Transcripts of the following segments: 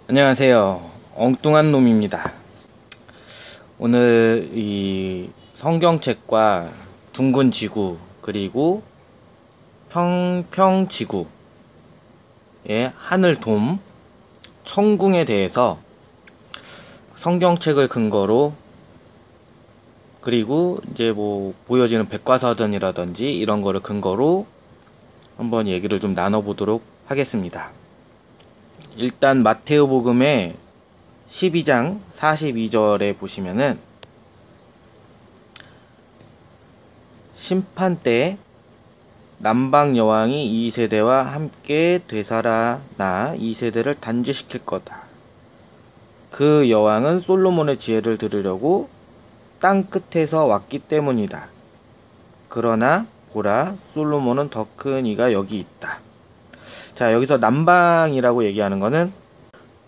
안녕하세요. 엉뚱한 놈입니다. 오늘 이 성경책과 둥근 지구 그리고 평평지구의 하늘돔 천궁에 대해서 성경책을 근거로 그리고 이제 뭐 보여지는 백과사전이라든지 이런 거를 근거로 한번 얘기를 좀 나눠보도록 하겠습니다. 일단 마테오복음의 12장 42절에 보시면은 심판 때 남방 여왕이 이 세대와 함께 되살아나 이 세대를 단죄시킬 거다. 그 여왕은 솔로몬의 지혜를 들으려고 땅 끝에서 왔기 때문이다. 그러나 보라, 솔로몬은 더 큰 이가 여기 있다. 자, 여기서 남방이라고 얘기하는 거는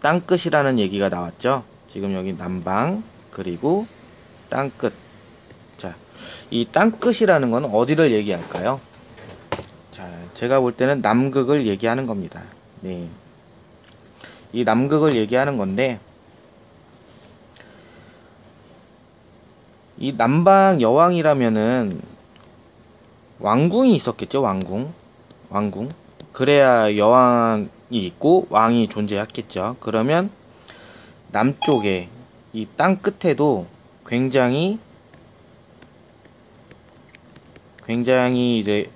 땅끝이라는 얘기가 나왔죠. 지금 여기 남방 그리고 땅끝. 자, 이 땅끝이라는 건 어디를 얘기할까요? 자, 제가 볼 때는 남극을 얘기하는 겁니다. 네, 이 남극을 얘기하는 건데, 이 남방 여왕이라면은 왕궁이 있었겠죠. 왕궁. 그래야 여왕이 있고 왕이 존재했겠죠. 그러면 남쪽에 이 땅 끝에도 굉장히 이제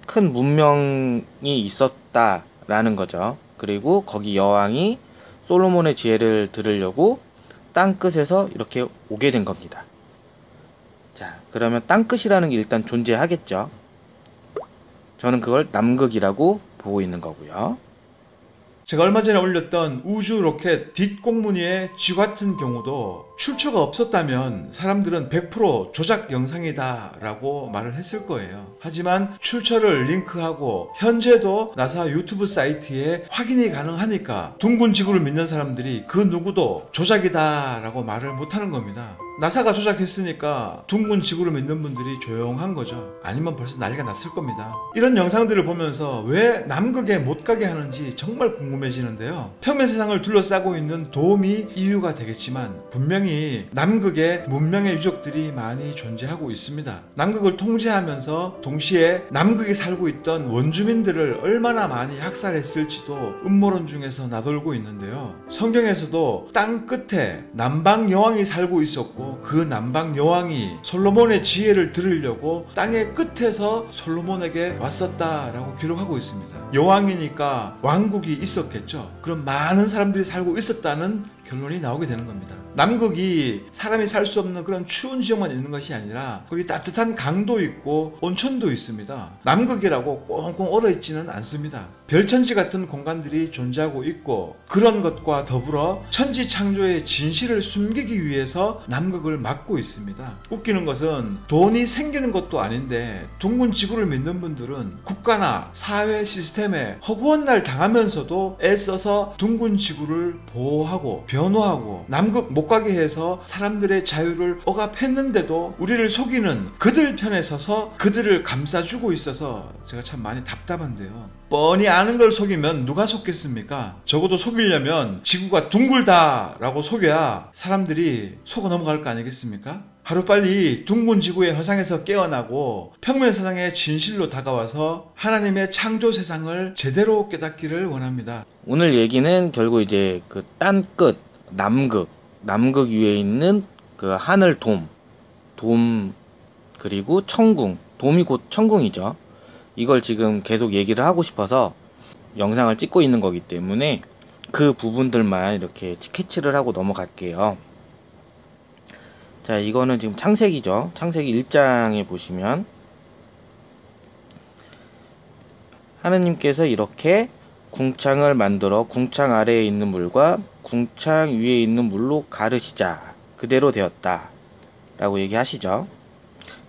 큰 문명이 있었다라는 거죠. 그리고 거기 여왕이 솔로몬의 지혜를 들으려고 땅 끝에서 이렇게 오게 된 겁니다. 자, 그러면 땅 끝이라는 게 일단 존재하겠죠. 저는 그걸 남극이라고 보고 있는 거고요. 제가 얼마 전에 올렸던 우주 로켓 뒷공무니의 쥐 같은 경우도 출처가 없었다면 사람들은 100% 조작 영상이다 라고 말을 했을 거예요. 하지만 출처를 링크하고 현재도 나사 유튜브 사이트에 확인이 가능하니까 둥근 지구를 믿는 사람들이 그 누구도 조작이다 라고 말을 못하는 겁니다. 나사가 조작했으니까 둥근 지구를 믿는 분들이 조용한 거죠. 아니면 벌써 난리가 났을 겁니다. 이런 영상들을 보면서 왜 남극에 못 가게 하는지 정말 궁금해지는데요. 평면 세상을 둘러싸고 있는 돔이 이유가 되겠지만 분명히 남극에 문명의 유적들이 많이 존재하고 있습니다. 남극을 통제하면서 동시에 남극에 살고 있던 원주민들을 얼마나 많이 학살했을지도 음모론 중에서 나돌고 있는데요. 성경에서도 땅 끝에 남방 여왕이 살고 있었고 그 남방 여왕이 솔로몬의 지혜를 들으려고 땅의 끝에서 솔로몬에게 왔었다라고 기록하고 있습니다. 여왕이니까 왕국이 있었겠죠. 그럼 많은 사람들이 살고 있었다는 결론이 나오게 되는 겁니다. 남극이 사람이 살 수 없는 그런 추운 지역만 있는 것이 아니라 거기 따뜻한 강도 있고 온천도 있습니다. 남극이라고 꽁꽁 얼어 있지는 않습니다. 별천지 같은 공간들이 존재하고 있고 그런 것과 더불어 천지 창조의 진실을 숨기기 위해서 남극을 막고 있습니다. 웃기는 것은 돈이 생기는 것도 아닌데 둥근 지구를 믿는 분들은 국가나 사회 시스템에 허구한 날 당하면서도 애써서 둥근 지구를 보호하고 변호하고 남극 못 가게 해서 사람들의 자유를 억압했는데도 우리를 속이는 그들 편에 서서 그들을 감싸주고 있어서 제가 참 많이 답답한데요. 뻔히 아는 걸 속이면 누가 속겠습니까? 적어도 속이려면 지구가 둥글다 라고 속여야 사람들이 속아 넘어갈 거 아니겠습니까? 하루빨리 둥근 지구의 허상에서 깨어나고 평면 세상의 진실로 다가와서 하나님의 창조 세상을 제대로 깨닫기를 원합니다. 오늘 얘기는 결국 이제 그 땅끝 남극 위에 있는 그 하늘돔 그리고 천궁, 돔이 곧 천궁이죠. 이걸 지금 계속 얘기를 하고 싶어서 영상을 찍고 있는 거기 때문에 그 부분들만 이렇게 스케치를 하고 넘어갈게요. 자, 이거는 지금 창세기죠. 창세기 1장에 보시면 하느님께서 이렇게 궁창을 만들어 궁창 아래에 있는 물과 궁창 위에 있는 물로 가르시자 그대로 되었다 라고 얘기하시죠.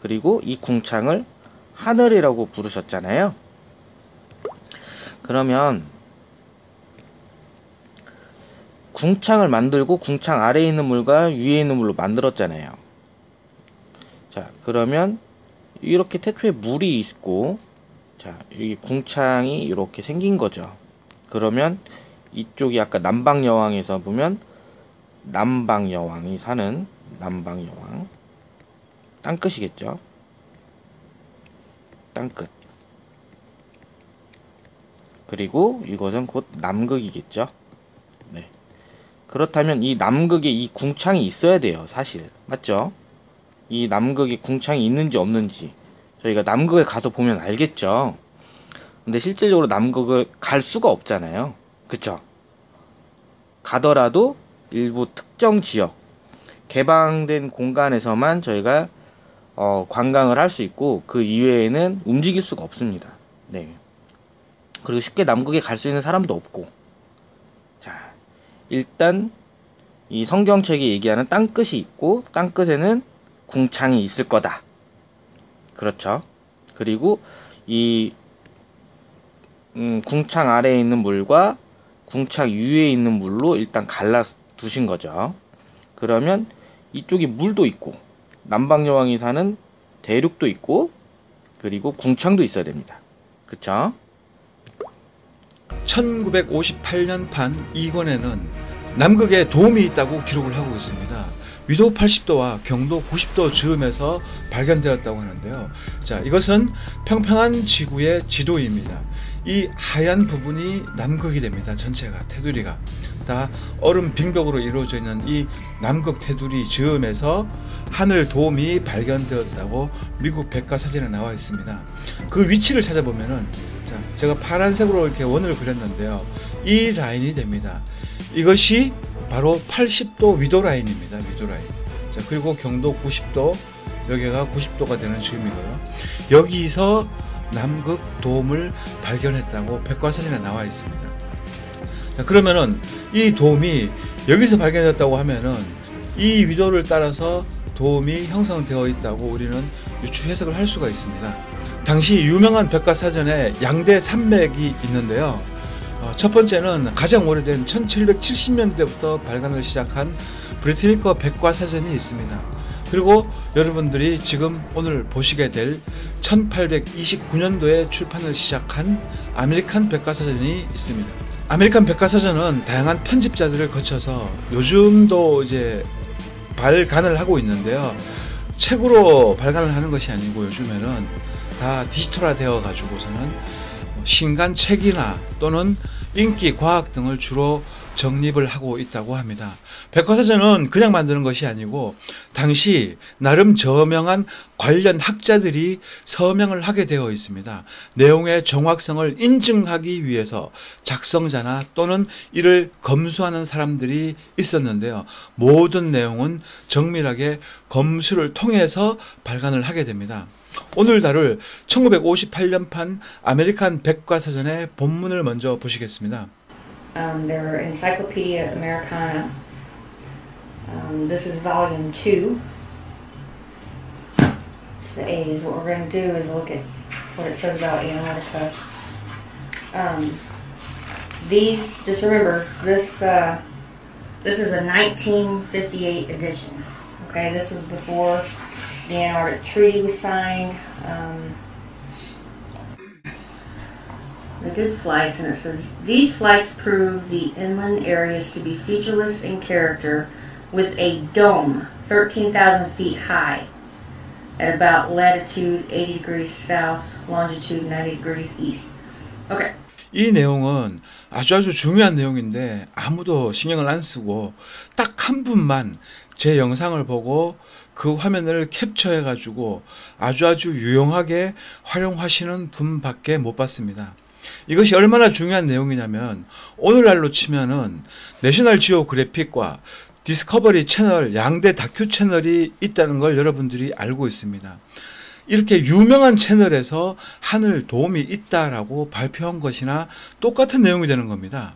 그리고 이 궁창을 하늘이라고 부르셨잖아요. 그러면 궁창을 만들고 궁창 아래에 있는 물과 위에 있는 물로 만들었잖아요. 자, 그러면 이렇게 태초에 물이 있고, 자, 여기 궁창이 이렇게 생긴 거죠. 그러면 이쪽이 아까 남방여왕에서 보면 남방여왕이 사는 남방여왕 땅끝이겠죠. 땅끝. 그리고 이것은 곧 남극이겠죠. 네. 그렇다면 이 남극에 이 궁창이 있어야 돼요, 사실. 맞죠? 이 남극에 궁창이 있는지 없는지 저희가 남극에 가서 보면 알겠죠. 근데 실질적으로 남극을 갈 수가 없잖아요. 그쵸? 가더라도 일부 특정 지역 개방된 공간에서만 저희가 관광을 할 수 있고 그 이외에는 움직일 수가 없습니다. 네. 그리고 쉽게 남극에 갈 수 있는 사람도 없고. 자, 일단 이 성경책이 얘기하는 땅끝이 있고 땅끝에는 궁창이 있을 거다. 그렇죠. 그리고 이 궁창 아래에 있는 물과 궁창 위에 있는 물로 일단 갈라 두신 거죠. 그러면 이쪽이 물도 있고 남방여왕이 사는 대륙도 있고 그리고 궁창도 있어야 됩니다. 그쵸? 1958년판 2권에는 남극에 도움이 있다고 기록을 하고 있습니다. 위도 80도와 경도 90도 즈음에서 발견되었다고 하는데요. 자, 이것은 평평한 지구의 지도입니다. 이 하얀 부분이 남극이 됩니다. 전체가, 테두리가 다 얼음 빙벽으로 이루어져 있는 이 남극 테두리 즈음에서 하늘 도움이 발견되었다고 미국 백과사전에 나와 있습니다. 그 위치를 찾아보면은, 자, 제가 파란색으로 이렇게 원을 그렸는데요. 이 라인이 됩니다. 이것이 바로 80도 위도 라인입니다. 위도 라인. 자, 그리고 경도 90도, 여기가 90도가 되는 즈음이고요. 여기서 남극 도움을 발견했다고 백과사전에 나와 있습니다. 자, 그러면은 이 도움이 여기서 발견됐다고 하면은 이 위도를 따라서 도움이 형성되어 있다고 우리는 유추 해석을 할 수가 있습니다. 당시 유명한 백과사전에 양대 산맥이 있는데요. 첫 번째는 가장 오래된 1770년대부터 발간을 시작한 브리트니커 백과사전이 있습니다. 그리고 여러분들이 지금 오늘 보시게 될 1829년도에 출판을 시작한 아메리칸 백과사전이 있습니다. 아메리칸 백과사전은 다양한 편집자들을 거쳐서 요즘도 이제 발간을 하고 있는데요. 책으로 발간을 하는 것이 아니고 요즘에는 다 디지털화 되어 가지고서는 신간 책이나 또는 인기 과학 등을 주로 정립을 하고 있다고 합니다. 백과사전은 그냥 만드는 것이 아니고 당시 나름 저명한 관련 학자들이 서명을 하게 되어 있습니다. 내용의 정확성을 인증하기 위해서 작성자나 또는 이를 검수하는 사람들이 있었는데요. 모든 내용은 정밀하게 검수를 통해서 발간을 하게 됩니다. 오늘 다룰 1958년판 아메리칸 백과사전의 본문을 먼저 보시겠습니다. Their Encyclopedia Americana. This is volume 2. It's the A's. What we're going to do is look at what it says about Antarctica. These, just remember, this is a 1958 edition. Okay, this is before the Antarctic Treaty was signed. They did flights, and it says, these flights prove the inland areas to be featureless in character with a dome 13,000 feet high at about latitude 80 degrees south, longitude 90 degrees east. Okay. 이 내용은 아주 중요한 내용인데 아무도 신경을 안 쓰고 딱 한 분만 제 영상을 보고 그 화면을 캡처해 가지고 아주 유용하게 활용하시는 분밖에 못 봤습니다. 이것이 얼마나 중요한 내용이냐면 오늘날로 치면은 내셔널 지오그래픽과 디스커버리 채널 양대 다큐 채널이 있다는 걸 여러분들이 알고 있습니다. 이렇게 유명한 채널에서 하늘 도움이 있다라고 발표한 것이나 똑같은 내용이 되는 겁니다.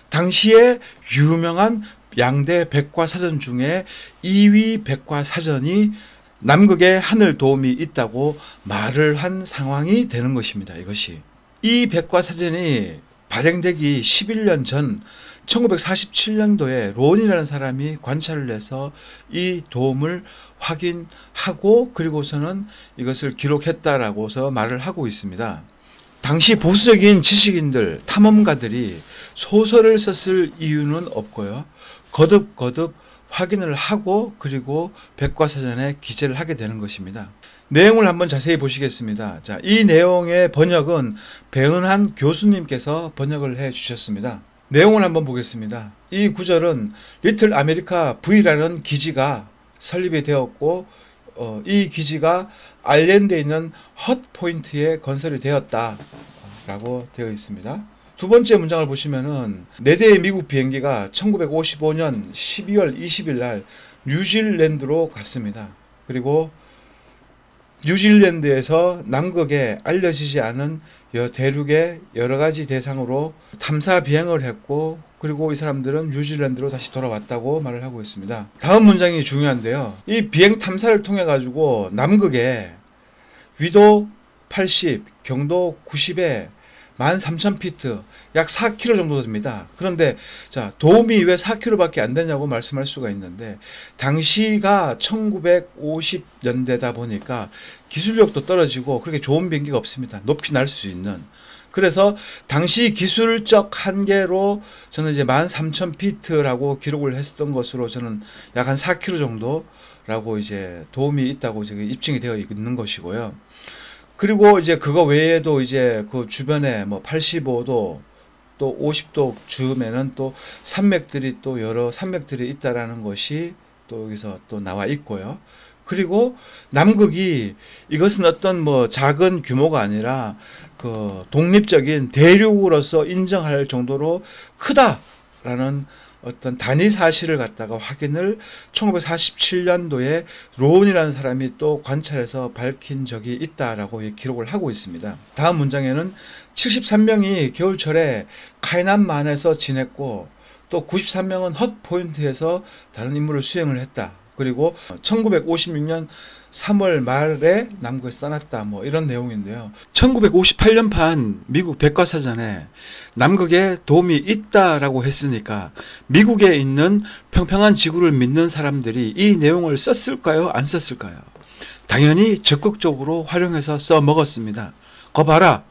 당시에 유명한 양대 백과사전 중에 2위 백과사전이 남극에 하늘 도움이 있다고 말을 한 상황이 되는 것입니다. 이것이. 이 백과사전이 발행되기 11년 전 1947년도에 론이라는 사람이 관찰을 해서 이 도움을 확인하고 그리고서는 이것을 기록했다라고서 말을 하고 있습니다. 당시 보수적인 지식인들, 탐험가들이 소설을 썼을 이유는 없고요. 거듭거듭 확인을 하고 그리고 백과사전에 기재를 하게 되는 것입니다. 내용을 한번 자세히 보시겠습니다. 자, 이 내용의 번역은 배은한 교수님께서 번역을 해 주셨습니다. 내용을 한번 보겠습니다. 이 구절은 리틀 아메리카 V라는 기지가 설립이 되었고 이 기지가 아일랜드에 있는 헛포인트에 건설이 되었다 라고 되어 있습니다. 두 번째 문장을 보시면은 4대의 미국 비행기가 1955년 12월 20일 날 뉴질랜드로 갔습니다. 그리고 뉴질랜드에서 남극에 알려지지 않은 대륙의 여러 가지 대상으로 탐사 비행을 했고 그리고 이 사람들은 뉴질랜드로 다시 돌아왔다고 말을 하고 있습니다. 다음 문장이 중요한데요. 이 비행 탐사를 통해 가지고 남극에 위도 80, 경도 90에 13,000피트, 약 4km 정도 됩니다. 그런데 자, 도움이 왜 4km밖에 안 되냐고 말씀할 수가 있는데 당시가 1950년대다 보니까 기술력도 떨어지고 그렇게 좋은 비행기가 없습니다. 높이 날 수 있는. 그래서 당시 기술적 한계로 저는 이제 13,000피트라고 기록을 했던 것으로 저는 약 한 4km 정도라고 이제 도움이 있다고 지금 입증이 되어 있는 것이고요. 그리고 이제 그거 외에도 이제 그 주변에 뭐 85도 또 50도 즈음에는 또 산맥들이 또 여러 산맥들이 있다라는 것이 또 여기서 또 나와 있고요. 그리고 남극이 이것은 어떤 뭐 작은 규모가 아니라 그 독립적인 대륙으로서 인정할 정도로 크다라는 어떤 단위 사실을 갖다가 확인을 1947년도에 로운이라는 사람이 또 관찰해서 밝힌 적이 있다라고 기록을 하고 있습니다. 다음 문장에는 73명이 겨울철에 카이난만에서 지냈고 또 93명은 헛포인트에서 다른 임무를 수행을 했다. 그리고 1956년 3월 말에 남극에서 떠났다. 뭐 이런 내용인데요. 1958년판 미국 백과사전에 남극에 도움이 있다라고 했으니까 미국에 있는 평평한 지구를 믿는 사람들이 이 내용을 썼을까요? 안 썼을까요? 당연히 적극적으로 활용해서 써먹었습니다. 거 봐라.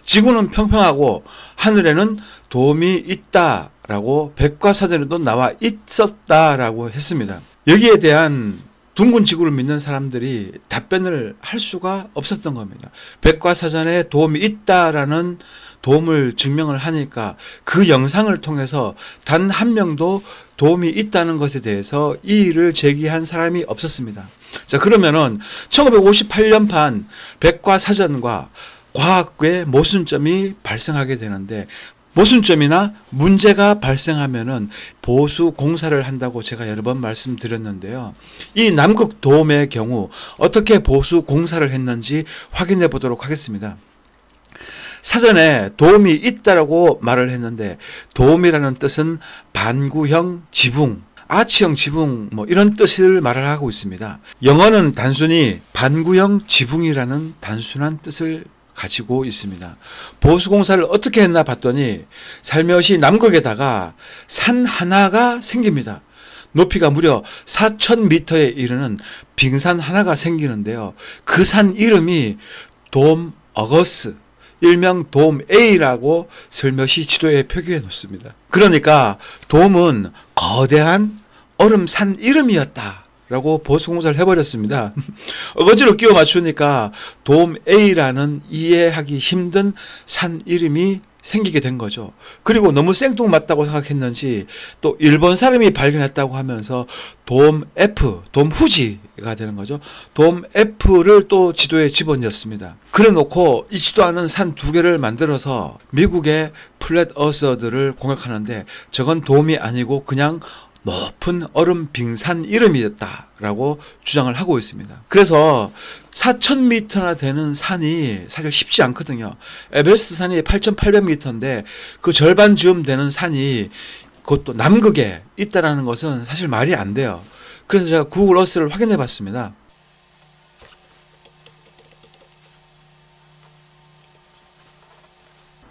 지구는 평평하고 하늘에는 도움이 있다라고 백과사전에도 나와 있었다라고 했습니다. 여기에 대한 둥근 지구를 믿는 사람들이 답변을 할 수가 없었던 겁니다. 백과사전에 도움이 있다라는 도움을 증명을 하니까 그 영상을 통해서 단 한 명도 도움이 있다는 것에 대해서 이의를 제기한 사람이 없었습니다. 자, 그러면은 1958년판 백과사전과 과학의 모순점이 발생하게 되는데 모순점이나 문제가 발생하면은 보수 공사를 한다고 제가 여러 번 말씀드렸는데요. 이 남극 도움의 경우 어떻게 보수 공사를 했는지 확인해 보도록 하겠습니다. 사전에 도움이 있다라고 말을 했는데 도움이라는 뜻은 반구형 지붕, 아치형 지붕 뭐 이런 뜻을 말을 하고 있습니다. 영어는 단순히 반구형 지붕이라는 단순한 뜻을 가지고 있습니다. 보수공사를 어떻게 했나 봤더니 살며시 남극에다가 산 하나가 생깁니다. 높이가 무려 4,000m에 이르는 빙산 하나가 생기는데요. 그 산 이름이 돔 어거스, 일명 돔 A라고 슬며시 지도에 표기해 놓습니다. 그러니까 돔은 거대한 얼음산 이름이었다 라고 보수공사를 해버렸습니다. 어거지로 끼워 맞추니까 돔 A라는 이해하기 힘든 산 이름이 생기게 된 거죠. 그리고 너무 생뚱맞다고 생각했는지 또 일본 사람이 발견했다고 하면서 돔 F, 돔 후지가 되는 거죠. 돔 F를 또 지도에 집어넣습니다. 그래 놓고 있지도 않은 산 2개를 만들어서 미국의 플랫 어서들을 공격하는데 저건 돔이 아니고 그냥 높은 얼음 빙산 이름이었다라고 주장을 하고 있습니다. 그래서 4,000m나 되는 산이 사실 쉽지 않거든요. 에베레스트 산이 8,800m인데 그 절반 즈음 되는 산이 그것도 남극에 있다라는 것은 사실 말이 안 돼요. 그래서 제가 구글 어스를 확인해 봤습니다.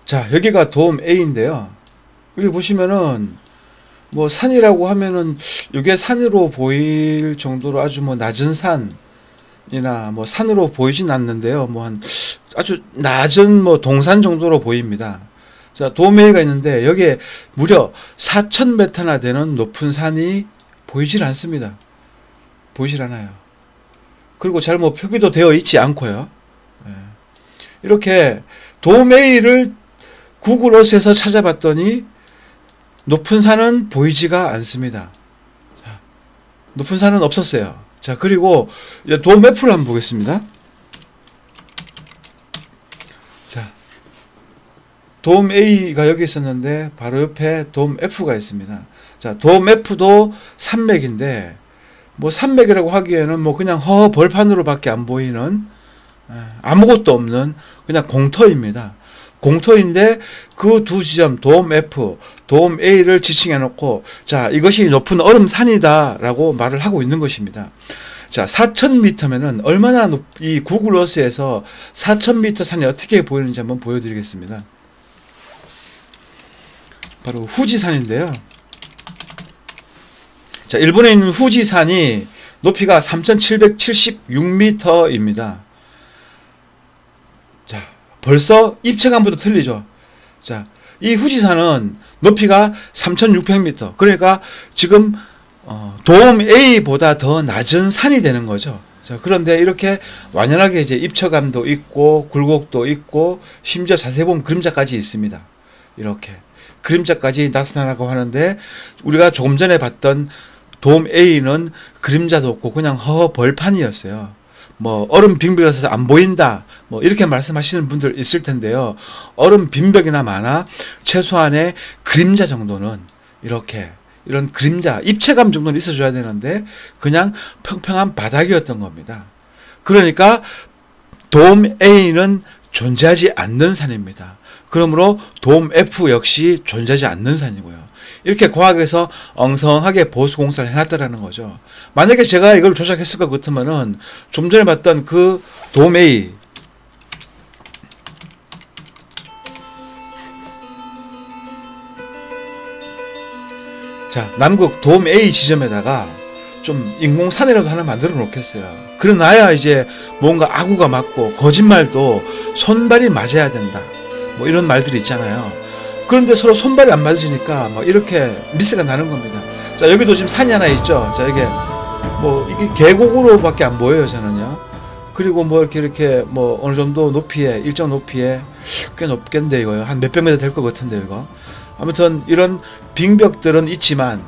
자, 여기가 돔 A인데요. 여기 보시면은 뭐 산이라고 하면은 이게 산으로 보일 정도로 아주 뭐 낮은 산, 산이나 뭐 산으로 보이진 않는데요. 뭐 한 아주 낮은 뭐 동산 정도로 보입니다. 자, 도메이가 있는데 여기에 무려 4,000m나 되는 높은 산이 보이질 않습니다. 보이질 않아요. 그리고 잘 뭐 표기도 되어 있지 않고요. 이렇게 도메이를 구글 어스에서 찾아봤더니 높은 산은 보이지가 않습니다. 자, 높은 산은 없었어요. 자, 그리고 이제 도매프를 한번 보겠습니다. 자, 돔 A가 여기 있었는데 바로 옆에 돔 F가 있습니다. 자, 돔 F도 산맥인데 뭐 산맥이라고 하기에는 뭐 그냥 벌판으로밖에 안 보이는 아무것도 없는 그냥 공터입니다. 공터인데 그 두 지점 돔 F, 돔 A를 지칭해 놓고 자, 이것이 높은 얼음산이다 라고 말을 하고 있는 것입니다. 자, 4,000m면은 얼마나 이 구글 어스에서 4,000m 산이 어떻게 보이는지 한번 보여드리겠습니다. 바로 후지산인데요. 자, 일본에 있는 후지산이 높이가 3,776m입니다. 자, 벌써 입체감부터 틀리죠. 자, 이 후지산은 높이가 3,600m. 그러니까 지금 돔 A보다 더 낮은 산이 되는 거죠. 자, 그런데 이렇게 완연하게 이제 입체감도 있고 굴곡도 있고 심지어 자세히 보면 그림자까지 있습니다. 이렇게 그림자까지 나타나고 하는데 우리가 조금 전에 봤던 돔 A는 그림자도 없고 그냥 벌판이었어요. 뭐 얼음 빙벽에서 안 보인다 뭐 이렇게 말씀하시는 분들 있을 텐데요. 얼음 빙벽이나 많아 최소한의 그림자 정도는 이렇게 이런 그림자 입체감 정도는 있어줘야 되는데 그냥 평평한 바닥이었던 겁니다. 그러니까 돔 A는 존재하지 않는 산입니다. 그러므로 돔 F 역시 존재하지 않는 산이고요. 이렇게 과학에서 엉성하게 보수공사를 해놨다라는 거죠. 만약에 제가 이걸 조작했을 것 같으면은 좀 전에 봤던 그 돔 A 자, 남극 돔 A 지점에다가 좀 인공산이라도 하나 만들어 놓겠어요. 그러나야 이제 뭔가 아구가 맞고 거짓말도 손발이 맞아야 된다. 뭐 이런 말들이 있잖아요. 그런데 서로 손발이 안 맞으니까 막 이렇게 미스가 나는 겁니다. 자, 여기도 지금 산이 하나 있죠. 자, 이게 뭐 이게 계곡으로밖에 안 보여요, 저는요. 그리고 뭐 이렇게 뭐 어느 정도 높이에 일정 높이에 꽤 높겠는데 이거요. 한 몇백 미터 될 것 같은데 이거. 아무튼 이런 빙벽들은 있지만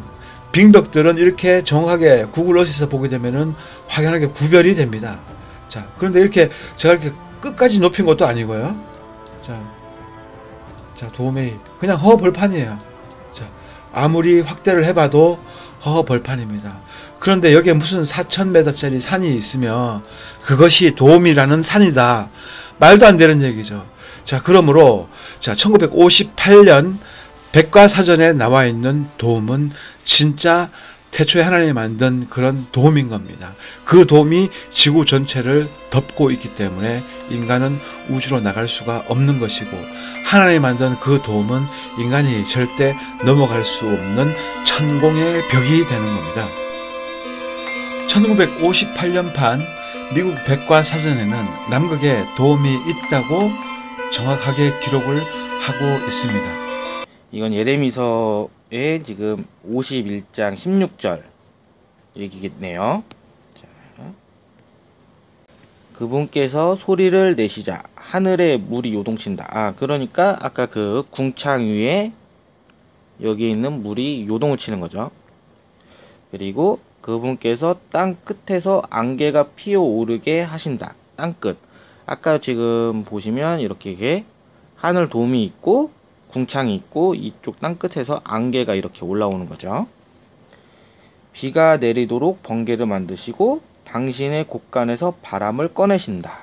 빙벽들은 이렇게 정확하게 구글 어스에서 보게 되면은 확연하게 구별이 됩니다. 자, 그런데 이렇게 제가 이렇게 끝까지 높인 것도 아니고요. 자, 도메이 그냥 벌판이에요. 자, 아무리 확대를 해봐도 벌판입니다. 그런데 여기에 무슨 4,000m짜리 산이 있으며 그것이 돔이라는 산이다. 말도 안 되는 얘기죠. 자, 그러므로 자, 1958년 백과사전에 나와 있는 돔은 진짜 태초에 하나님이 만든 그런 돔인 겁니다. 그 돔이 지구 전체를 덮고 있기 때문에 인간은 우주로 나갈 수가 없는 것이고 하나님이 만든 그 돔은 인간이 절대 넘어갈 수 없는 천공의 벽이 되는 겁니다. 1958년판 미국 백과사전에는 남극에 돔이 있다고 정확하게 기록을 하고 있습니다. 이건 예레미서의 지금 51장 16절 얘기겠네요. 자, 그분께서 소리를 내시자 하늘에 물이 요동친다. 그러니까 아까 그 궁창 위에 여기 있는 물이 요동을 치는 거죠. 그리고 그분께서 땅 끝에서 안개가 피어오르게 하신다. 땅 끝. 아까 지금 보시면 이렇게 하늘 돔이 있고 궁창이 있고 이쪽 땅 끝에서 안개가 이렇게 올라오는 거죠. 비가 내리도록 번개를 만드시고 당신의 곳간에서 바람을 꺼내신다.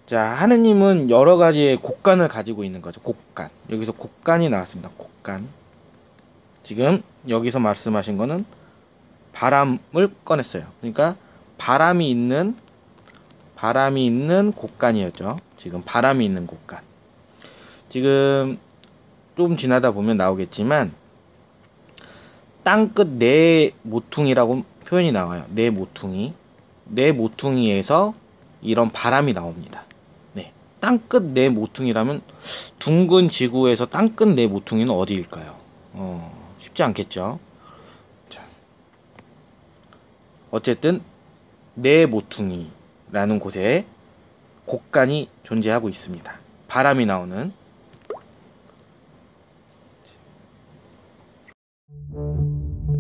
자, 하느님은 여러 가지의 곳간을 가지고 있는 거죠. 곳간. 여기서 곳간이 나왔습니다. 곳간. 지금 여기서 말씀하신 거는 바람을 꺼냈어요. 그러니까 바람이 있는 곳간이었죠. 지금 바람이 있는 곳간. 지금 좀 지나다 보면 나오겠지만 땅끝 네 모퉁이라고 표현이 나와요. 네 모퉁이. 네 모퉁이에서 이런 바람이 나옵니다. 네, 땅끝 네 모퉁이라면 둥근 지구에서 땅끝 네 모퉁이는 어디일까요? 쉽지 않겠죠. 자, 어쨌든 네 모퉁이라는 곳에 곡간이 존재하고 있습니다. 바람이 나오는.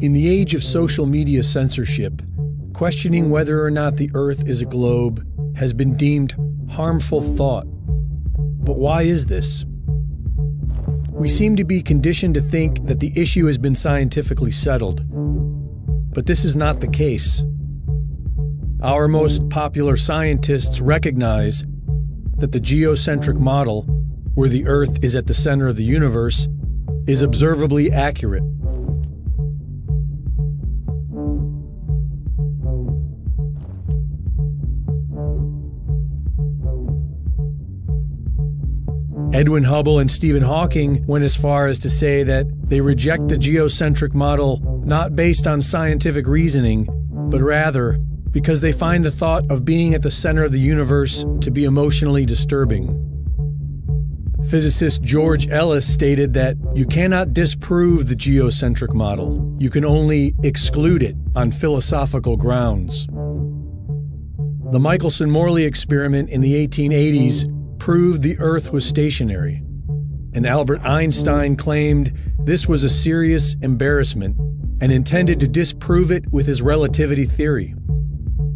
In the age of social media censorship, questioning whether or not the Earth is a globe has been deemed harmful thought. But why is this? We seem to be conditioned to think that the issue has been scientifically settled. But this is not the case. Our most popular scientists recognize that the geocentric model, where the Earth is at the center of the universe, is observably accurate. Edwin Hubble and Stephen Hawking went as far as to say that they reject the geocentric model not based on scientific reasoning, but rather because they find the thought of being at the center of the universe to be emotionally disturbing. Physicist George Ellis stated that you cannot disprove the geocentric model, you can only exclude it on philosophical grounds. The Michelson-Morley experiment in the 1880s proved the Earth was stationary, and Albert Einstein claimed this was a serious embarrassment and intended to disprove it with his relativity theory,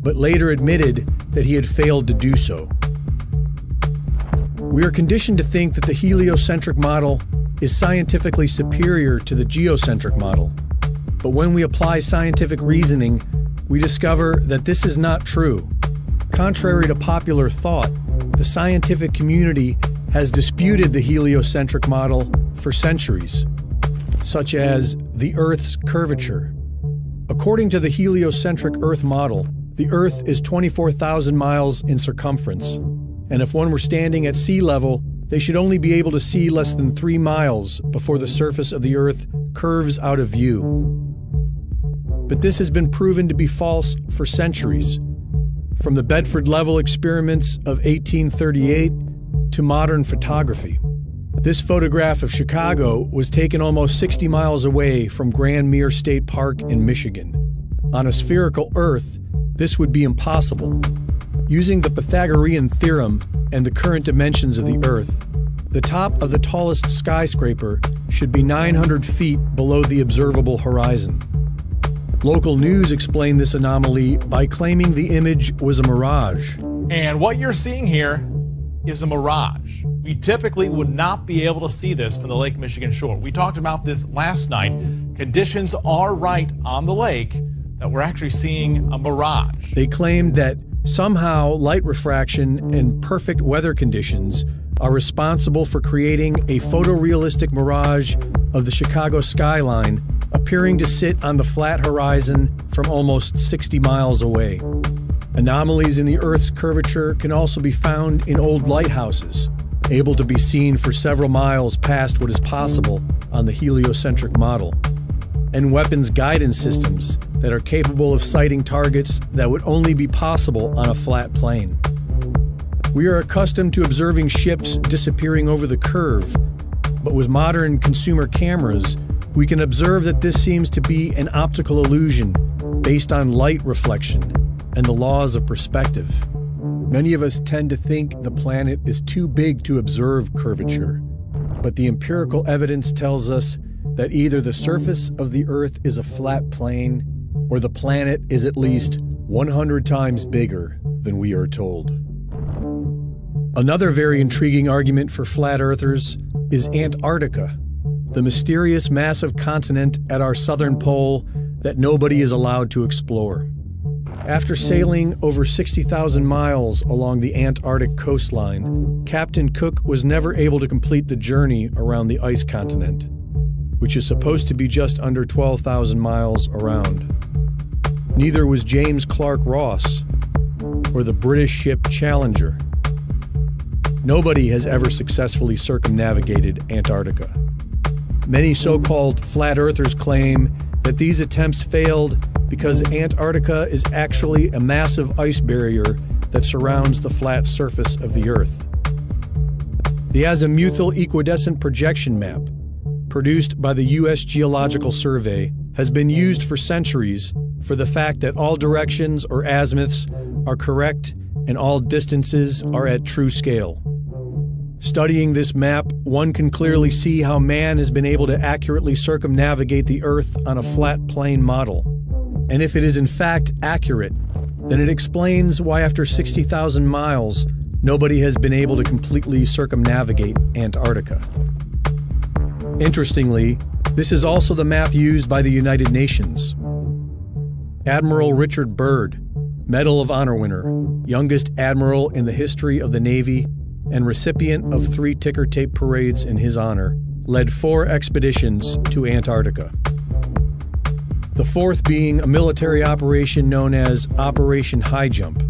but later admitted that he had failed to do so. We are conditioned to think that the heliocentric model is scientifically superior to the geocentric model, but when we apply scientific reasoning, we discover that this is not true. Contrary to popular thought, the scientific community has disputed the heliocentric model for centuries, such as the Earth's curvature. According to the heliocentric Earth model, the Earth is 24,000 miles in circumference, and if one were standing at sea level, they should only be able to see less than 3 miles before the surface of the Earth curves out of view. But this has been proven to be false for centuries, from the Bedford Level experiments of 1838 to modern photography. This photograph of Chicago was taken almost 60 miles away from Grand Mere State Park in Michigan. On a spherical Earth, this would be impossible. Using the Pythagorean theorem and the current dimensions of the Earth, the top of the tallest skyscraper should be 900 feet below the observable horizon. Local news explained this anomaly by claiming the image was a mirage. And what you're seeing here is a mirage. We typically would not be able to see this from the Lake Michigan shore. We talked about this last night. Conditions are right on the lake that we're actually seeing a mirage. They claimed that somehow light refraction and perfect weather conditions are responsible for creating a photorealistic mirage of the Chicago skyline, appearing to sit on the flat horizon from almost 60 miles away. Anomalies in the Earth's curvature can also be found in old lighthouses, able to be seen for several miles past what is possible on the heliocentric model, and weapons guidance systems that are capable of sighting targets that would only be possible on a flat plane. We are accustomed to observing ships disappearing over the curve, but with modern consumer cameras, we can observe that this seems to be an optical illusion based on light reflection and the laws of perspective. Many of us tend to think the planet is too big to observe curvature, but the empirical evidence tells us that either the surface of the Earth is a flat plane or the planet is at least 100 times bigger than we are told. Another very intriguing argument for flat earthers is Antarctica, the mysterious massive continent at our southern pole that nobody is allowed to explore. After sailing over 60,000 miles along the Antarctic coastline, Captain Cook was never able to complete the journey around the ice continent, which is supposed to be just under 12,000 miles around. Neither was James Clark Ross or the British ship Challenger. Nobody has ever successfully circumnavigated Antarctica. Many so-called flat earthers claim that these attempts failed because Antarctica is actually a massive ice barrier that surrounds the flat surface of the Earth. The Azimuthal Equidistant Projection Map, produced by the U.S. Geological Survey, has been used for centuries for the fact that all directions or azimuths are correct and all distances are at true scale. Studying this map, one can clearly see how man has been able to accurately circumnavigate the Earth on a flat plane model. And if it is in fact accurate, then it explains why after 60,000 miles, nobody has been able to completely circumnavigate Antarctica. Interestingly, this is also the map used by the United Nations. Admiral Richard Byrd, Medal of Honor winner, youngest admiral in the history of the Navy, and recipient of 3 ticker tape parades in his honor, led 4 expeditions to Antarctica. The 4th being a military operation known as Operation High Jump,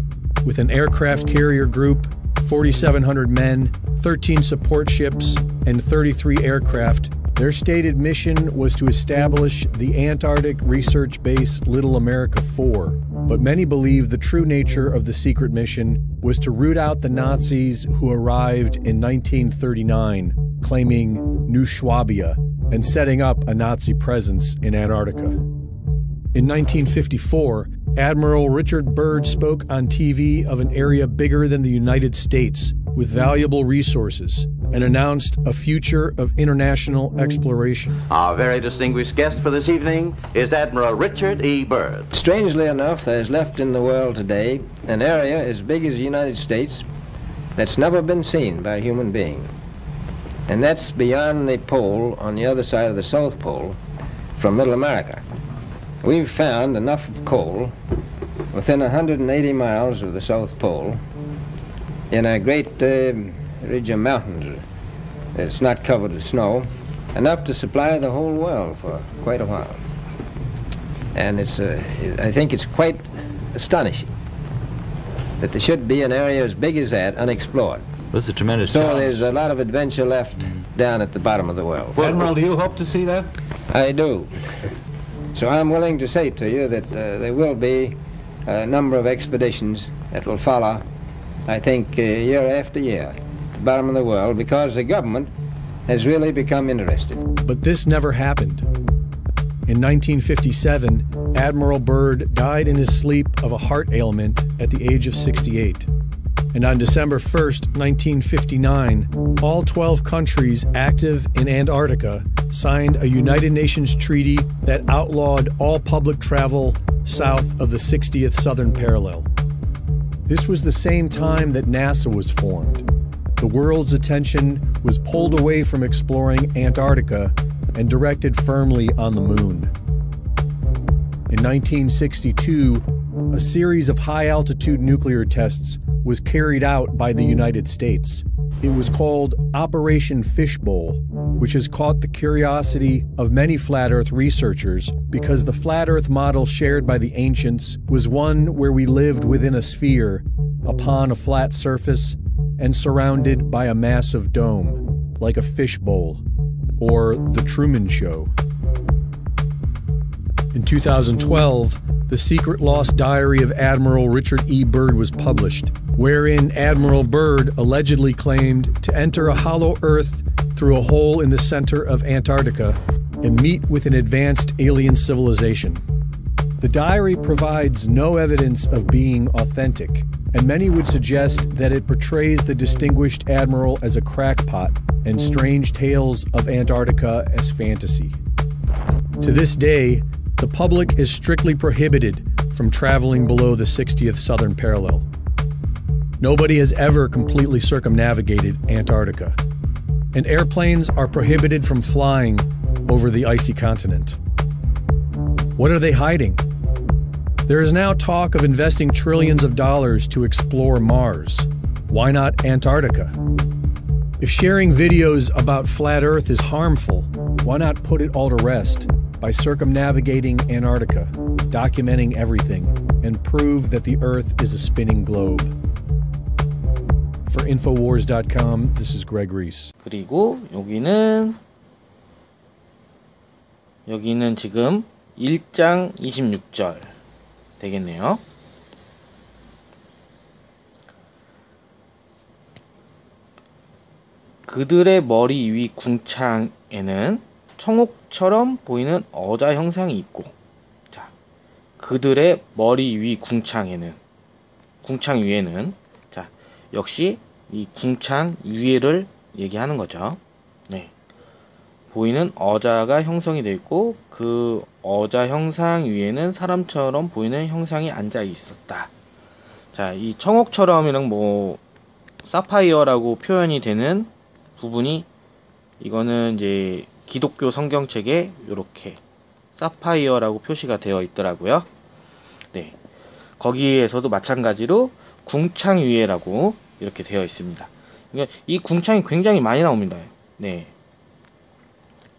with an aircraft carrier group, 4,700 men, 13 support ships, and 33 aircraft. Their stated mission was to establish the Antarctic research base Little America 4, but many believe the true nature of the secret mission was to root out the Nazis who arrived in 1939, claiming New Swabia and setting up a Nazi presence in Antarctica. In 1954, Admiral Richard Byrd spoke on TV of an area bigger than the United States with valuable resources, and announced a future of international exploration. Our very distinguished guest for this evening is Admiral Richard E. Byrd. Strangely enough, there's left in the world today an area as big as the United States that's never been seen by a human being. And that's beyond the pole on the other side of the South Pole from Middle America. We've found enough coal within 180 miles of the South Pole in a great ridge of mountains that's not covered with snow, enough to supply the whole world for quite a while. And I think it's quite astonishing that there should be an area as big as that unexplored. That's a tremendous So challenge. there's a lot of adventure left down at the bottom of the world. Well, Admiral, do you hope to see that? I do. So I'm willing to say to you that there will be a number of expeditions that will follow, I think, year after year, at the bottom of the world, because the government has really become interested. But this never happened. In 1957, Admiral Byrd died in his sleep of a heart ailment at the age of 68. And on December 1st, 1959, all 12 countries active in Antarctica signed a United Nations treaty that outlawed all public travel south of the 60th southern parallel. This was the same time that NASA was formed. The world's attention was pulled away from exploring Antarctica and directed firmly on the moon. In 1962, a series of high-altitude nuclear tests was carried out by the United States. It was called Operation Fishbowl, which has caught the curiosity of many flat Earth researchers because the flat Earth model shared by the ancients was one where we lived within a sphere, upon a flat surface, and surrounded by a massive dome, like a fishbowl, or The Truman Show. In 2012, the secret lost diary of Admiral Richard E. Byrd was published, wherein Admiral Byrd allegedly claimed to enter a hollow Earth through a hole in the center of Antarctica and meet with an advanced alien civilization. The diary provides no evidence of being authentic, and many would suggest that it portrays the distinguished admiral as a crackpot and strange tales of Antarctica as fantasy. To this day, the public is strictly prohibited from traveling below the 60th southern parallel. Nobody has ever completely circumnavigated Antarctica, and airplanes are prohibited from flying over the icy continent. What are they hiding? There is now talk of investing trillions of dollars to explore Mars. Why not Antarctica? If sharing videos about flat Earth is harmful, why not put it all to rest by circumnavigating Antarctica, documenting everything, and prove that the Earth is a spinning globe? For Infowars.com, this is Greg Reese. 그리고 여기는 지금 1장 26절 되겠네요. 그들의 머리 위 궁창에는 청옥처럼 보이는 어자 형상이 있고, 자, 그들의 머리 위 궁창에는, 궁창 위에는, 자, 역시 이 궁창 위에를 얘기하는 거죠. 네. 보이는 어자가 형성이 되어 있고, 그 어자 형상 위에는 사람처럼 보이는 형상이 앉아 있었다. 자, 이 청옥처럼이랑 뭐 사파이어라고 표현이 되는 부분이, 이거는 이제 기독교 성경책에 이렇게 사파이어라고 표시가 되어 있더라고요. 네, 거기에서도 마찬가지로 궁창 위에라고 이렇게 되어 있습니다. 그러니까 이 궁창이 굉장히 많이 나옵니다. 네,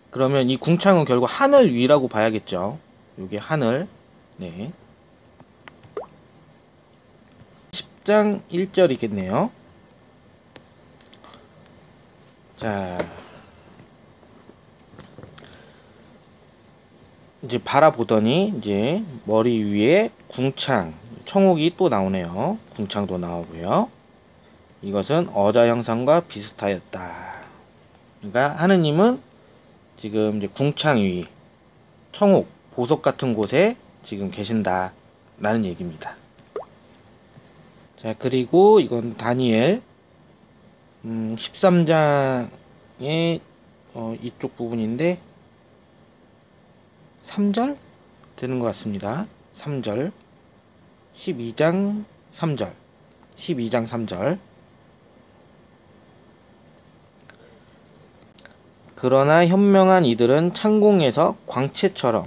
그러면 이 궁창은 결국 하늘 위라고 봐야겠죠. 요게 하늘. 네, 10장 1절이겠네요. 자, 이제 바라보더니 이제 머리 위에 궁창, 청옥이 또 나오네요. 궁창도 나오고요. 이것은 어자 형상과 비슷하였다. 그러니까 하느님은 지금 이제 궁창 위, 청옥, 보석 같은 곳에 지금 계신다 라는 얘기입니다. 자, 그리고 이건 다니엘 13장의 이쪽 부분인데 3절 되는 것 같습니다. 3절 12장 3절 12장 3절 그러나 현명한 이들은 창공에서 광채처럼,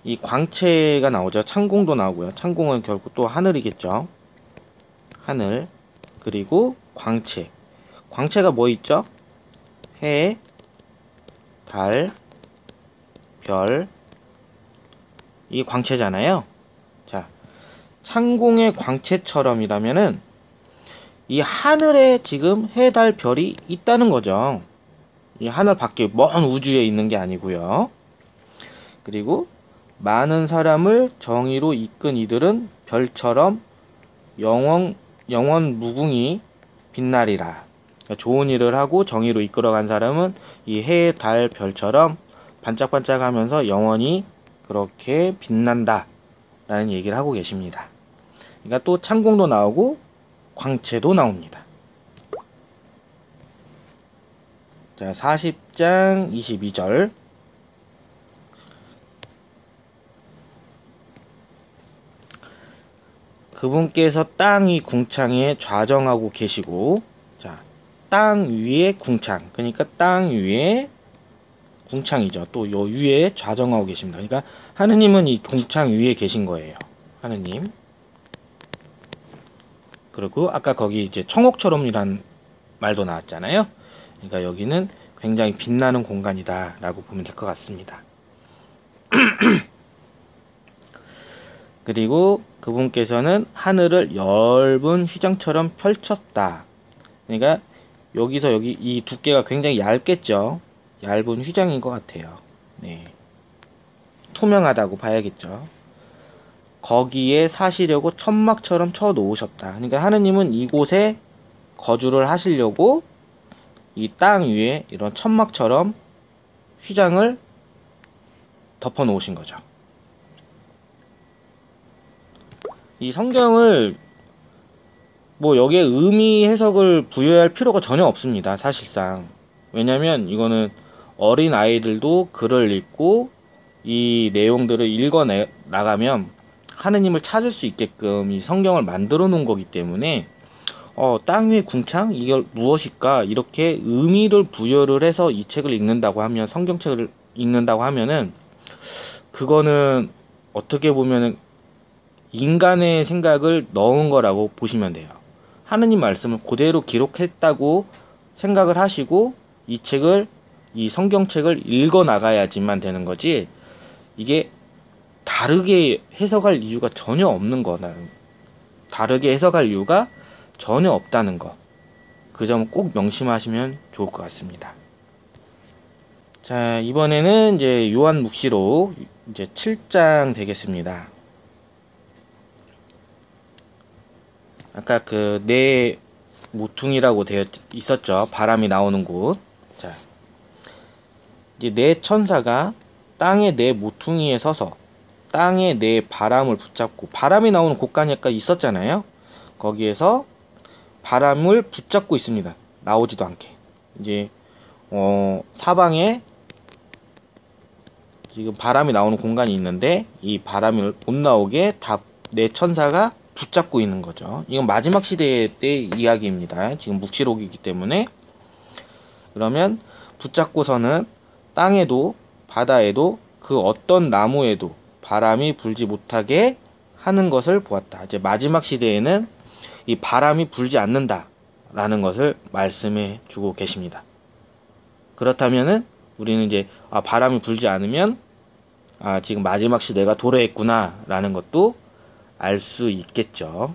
이 광채가 나오죠. 창공도 나오고요. 창공은 결국 또 하늘이겠죠. 하늘, 그리고 광채. 광채가 뭐 있죠? 해, 달, 별, 이 광채잖아요. 자, 창공의 광채처럼이라면은 이 하늘에 지금 해, 달, 별이 있다는 거죠. 이 하늘 밖에 먼 우주에 있는 게 아니고요. 그리고 많은 사람을 정의로 이끈 이들은 별처럼 영원 무궁히 빛나리라. 좋은 일을 하고 정의로 이끌어간 사람은 이 해, 달, 별처럼 반짝반짝하면서 영원히 그렇게 빛난다 라는 얘기를 하고 계십니다. 그러니까 또 창공도 나오고 광채도 나옵니다. 자, 40장 22절 그분께서 땅 위 궁창에 좌정하고 계시고, 자, 땅 위에 궁창, 그러니까 땅 위에 궁창이죠. 또 요 위에 좌정하고 계십니다. 그러니까 하느님은 이 궁창 위에 계신 거예요. 하느님. 그리고 아까 거기 이제 청옥처럼이란 말도 나왔잖아요. 그러니까 여기는 굉장히 빛나는 공간이다 라고 보면 될 것 같습니다. 그리고 그분께서는 하늘을 엷은 휘장처럼 펼쳤다. 그러니까 여기서 여기 이 두께가 굉장히 얇겠죠. 얇은 휘장인 것 같아요. 네, 투명하다고 봐야겠죠. 거기에 사시려고 천막처럼 쳐 놓으셨다. 그러니까 하느님은 이곳에 거주를 하시려고 이 땅 위에 이런 천막처럼 휘장을 덮어 놓으신 거죠. 이 성경을 뭐 여기에 의미 해석을 부여할 필요가 전혀 없습니다. 사실상. 왜냐면 이거는 어린 아이들도 글을 읽고 이 내용들을 읽어 나가면 하느님을 찾을 수 있게끔 이 성경을 만들어 놓은 거기 때문에 땅 위의 궁창? 이걸 무엇일까? 이렇게 의미를 부여를 해서 이 책을 읽는다고 하면, 성경책을 읽는다고 하면은 그거는 어떻게 보면은 인간의 생각을 넣은 거라고 보시면 돼요. 하느님 말씀을 그대로 기록했다고 생각을 하시고 이 책을, 이 성경책을 읽어 나가야지만 되는 거지, 이게 다르게 해석할 이유가 전혀 없는 거다. 다르게 해석할 이유가 전혀 없다는 거. 그 점 꼭 명심하시면 좋을 것 같습니다. 자, 이번에는 이제 요한 묵시록 이제 7장 되겠습니다. 아까 그 네 모퉁이라고 되어 있었죠. 바람이 나오는 곳. 자, 이제 네 천사가 땅의 네 모퉁이에 서서 땅의 네 바람을 붙잡고, 바람이 나오는 곳간이 아까 있었잖아요. 거기에서 바람을 붙잡고 있습니다. 나오지도 않게. 이제 사방에 지금 바람이 나오는 공간이 있는데 이 바람을 못 나오게 다 네 천사가 붙잡고 있는 거죠. 이건 마지막 시대 때 이야기입니다. 지금 묵시록이기 때문에. 그러면 붙잡고서는 땅에도 바다에도 그 어떤 나무에도 바람이 불지 못하게 하는 것을 보았다. 이제 마지막 시대에는 이 바람이 불지 않는다 라는 것을 말씀해 주고 계십니다. 그렇다면은 우리는 이제 바람이 불지 않으면 지금 마지막 시대가 도래했구나 라는 것도 알 수 있겠죠.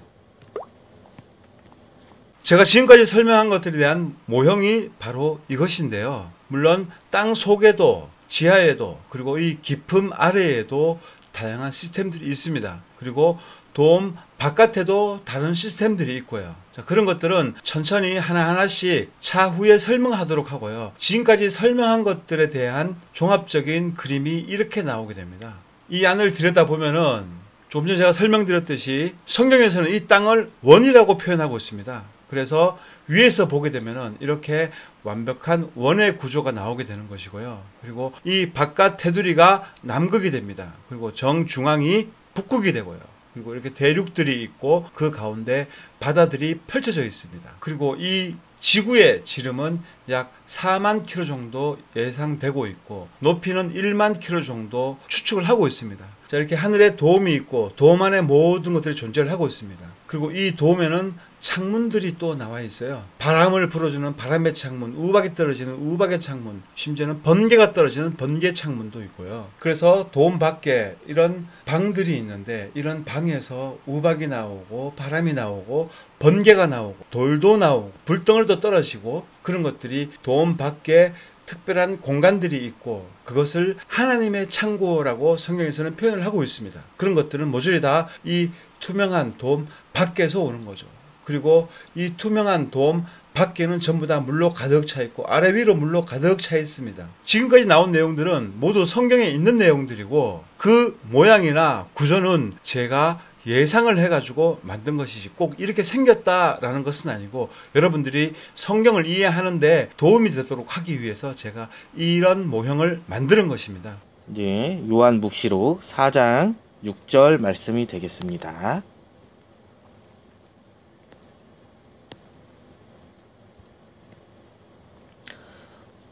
제가 지금까지 설명한 것들에 대한 모형이 바로 이것인데요. 물론 땅 속에도 지하에도 그리고 이 깊음 아래에도 다양한 시스템들이 있습니다. 그리고 돔 바깥에도 다른 시스템들이 있고요. 자, 그런 것들은 천천히 하나하나씩 차후에 설명하도록 하고요. 지금까지 설명한 것들에 대한 종합적인 그림이 이렇게 나오게 됩니다. 이 안을 들여다보면은 조금 전에 제가 설명드렸듯이 성경에서는 이 땅을 원이라고 표현하고 있습니다. 그래서 위에서 보게 되면은 이렇게 완벽한 원의 구조가 나오게 되는 것이고요. 그리고 이 바깥 테두리가 남극이 됩니다. 그리고 정중앙이 북극이 되고요. 그리고 이렇게 대륙들이 있고 그 가운데 바다들이 펼쳐져 있습니다. 그리고 이 지구의 지름은 약 4만 킬로 정도 예상되고 있고 높이는 1만 킬로 정도 추측을 하고 있습니다. 자, 이렇게 하늘에 돔이 있고 돔 안에 모든 것들이 존재를 하고 있습니다. 그리고 이 돔에는 창문들이 또 나와 있어요. 바람을 불어주는 바람의 창문, 우박이 떨어지는 우박의 창문, 심지어는 번개가 떨어지는 번개 창문도 있고요. 그래서 돔 밖에 이런 방들이 있는데 이런 방에서 우박이 나오고 바람이 나오고 번개가 나오고 돌도 나오고 불덩어리도 떨어지고 그런 것들이 돔 밖에 특별한 공간들이 있고 그것을 하나님의 창고라고 성경에서는 표현을 하고 있습니다. 그런 것들은 모조리 다 이 투명한 돔 밖에서 오는 거죠. 그리고 이 투명한 돔 밖에는 전부 다 물로 가득 차 있고 아래 위로 물로 가득 차 있습니다. 지금까지 나온 내용들은 모두 성경에 있는 내용들이고 그 모양이나 구조는 제가 예상을 해가지고 만든 것이지 꼭 이렇게 생겼다라는 것은 아니고 여러분들이 성경을 이해하는데 도움이 되도록 하기 위해서 제가 이런 모형을 만드는 것입니다. 이제 요한묵시록 4장 6절 말씀이 되겠습니다.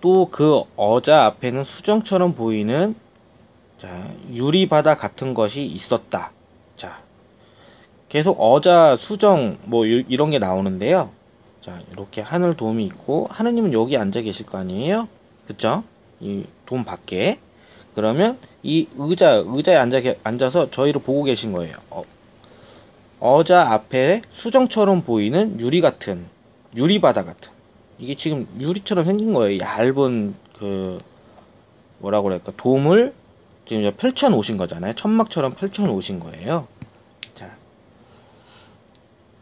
또 그 어자 앞에는 수정처럼 보이는 유리바다 같은 것이 있었다. 자, 계속 어자, 수정 뭐 이런 게 나오는데요. 자, 이렇게 하늘 돔이 있고 하느님은 여기 앉아 계실 거 아니에요? 그쵸? 이 돔 밖에. 그러면 이 의자에 앉아서 저희를 보고 계신 거예요. 어자 앞에 수정처럼 보이는 유리바다 같은. 이게 지금 유리처럼 생긴 거예요. 얇은 뭐라고 그럴까, 돔을 지금 펼쳐 놓으신 거잖아요. 천막처럼 펼쳐 놓으신 거예요. 자,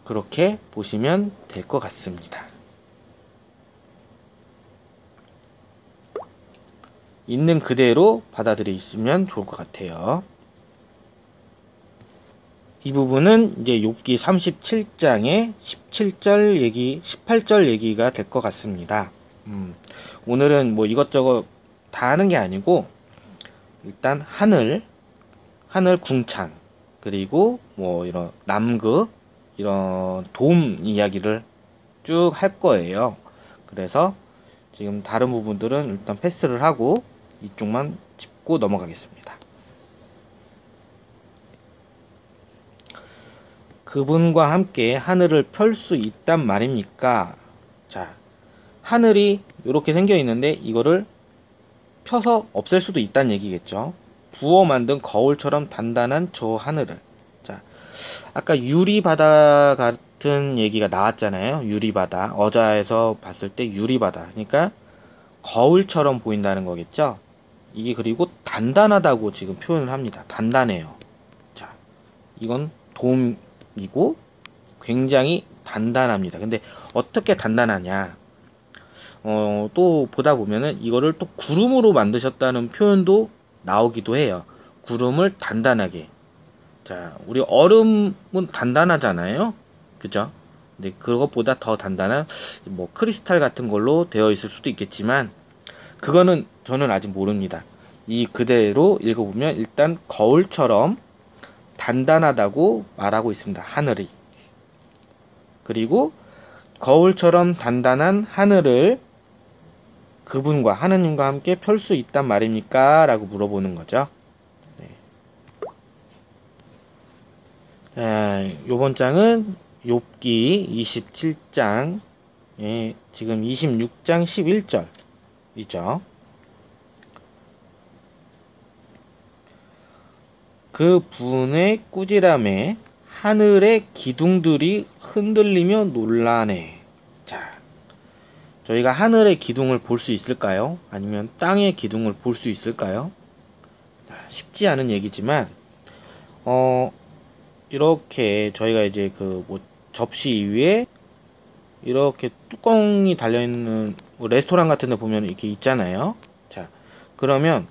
그렇게 보시면 될 것 같습니다. 있는 그대로 받아들이시면 좋을 것 같아요. 이 부분은 이제 욥기 37장의 17절 얘기, 18절 얘기가 될 것 같습니다. 오늘은 뭐 이것저것 다 하는 게 아니고 일단 하늘 궁창, 그리고 뭐 이런 남극, 이런 돔 이야기를 쭉 할 거예요. 그래서 지금 다른 부분들은 일단 패스를 하고 이쪽만 짚고 넘어가겠습니다. 그분과 함께 하늘을 펼 수 있단 말입니까? 자, 하늘이 이렇게 생겨 있는데 이거를 펴서 없앨 수도 있다는 얘기겠죠. 부어 만든 거울처럼 단단한 저 하늘을. 자, 아까 유리바다 같은 얘기가 나왔잖아요. 유리바다. 어자에서 봤을 때 유리바다. 그러니까 거울처럼 보인다는 거겠죠. 이게 그리고 단단하다고 지금 표현을 합니다. 단단해요. 자, 이건 돔이고 굉장히 단단합니다. 근데 어떻게 단단하냐? 또 보다 보면은 이거를 또 구름으로 만드셨다는 표현도 나오기도 해요. 구름을 단단하게. 자, 우리 얼음은 단단하잖아요. 그죠? 근데 그것보다 더 단단한 뭐 크리스탈 같은 걸로 되어 있을 수도 있겠지만 그거는 저는 아직 모릅니다. 이 그대로 읽어보면 일단 거울처럼 단단하다고 말하고 있습니다. 하늘이. 그리고 거울처럼 단단한 하늘을 그분과 하느님과 함께 펼 수 있단 말입니까? 라고 물어보는 거죠. 네. 자, 요번 장은 욥기 27장, 예, 지금 26장 11절이죠. 그 분의 꾸지람에 하늘의 기둥들이 흔들리며 놀라네. 자, 저희가 하늘의 기둥을 볼 수 있을까요? 아니면 땅의 기둥을 볼 수 있을까요? 쉽지 않은 얘기지만, 이렇게 저희가 이제 그 뭐 접시 위에 이렇게 뚜껑이 달려있는 뭐 레스토랑 같은 데 보면 이렇게 있잖아요. 자, 그러면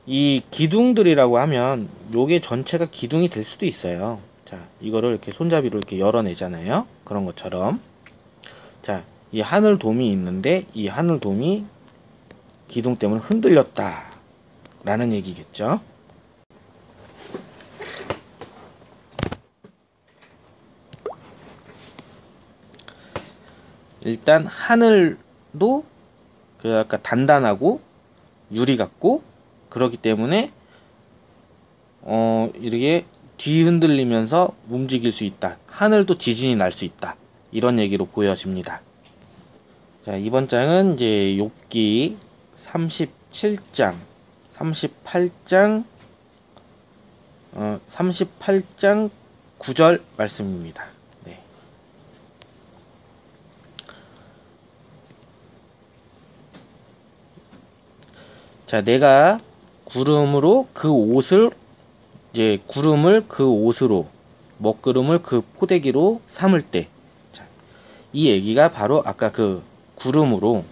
이 기둥들이라고 하면 요게 전체가 기둥이 될 수도 있어요. 자, 이거를 이렇게 손잡이로 이렇게 열어내잖아요. 그런 것처럼. 자, 이 하늘돔이 있는데 이 하늘돔이 기둥 때문에 흔들렸다 라는 얘기겠죠. 일단 하늘도 그 아까 단단하고 유리 같고 그렇기 때문에 이렇게 뒤 흔들리면서 움직일 수 있다. 하늘도 지진이 날 수 있다. 이런 얘기로 보여집니다. 자, 이번 장은 이제 욥기 38장 9절 말씀입니다. 네. 자, 내가 구름을 그 옷으로, 먹구름을 그 포대기로 삼을 때, 자, 이 얘기가 바로 아까 그 구름으로